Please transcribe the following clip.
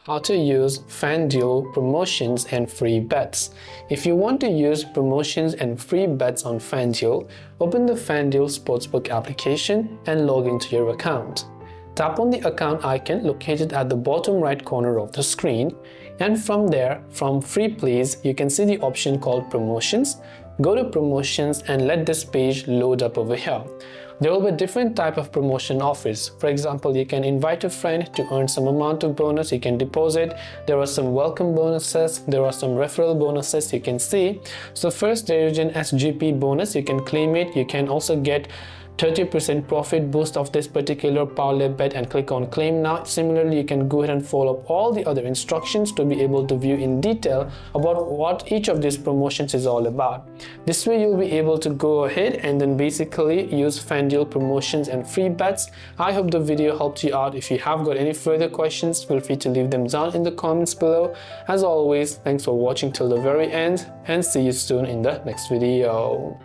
How to use FanDuel promotions and free bets. If you want to use promotions and free bets on FanDuel, open the FanDuel Sportsbook application and log into your account. Tap on the account icon located at the bottom right corner of the screen, and from there, from free plays, you can see the option called promotions. Go to promotions and let this page load up over here. There will be different type of promotion offers. For example, you can invite a friend to earn some amount of bonus, you can deposit. There are some welcome bonuses, there are some referral bonuses you can see. So first, there is an SGP bonus, you can claim it. You can also get 30% profit boost of this particular parlay bet and click on claim now. Similarly, you can go ahead and follow up all the other instructions to be able to view in detail about what each of these promotions is all about. This way you'll be able to go ahead and then basically use FanDuel promotions and free bets. I hope the video helped you out. If you have got any further questions, feel free to leave them down in the comments below. As always, thanks for watching till the very end and see you soon in the next video.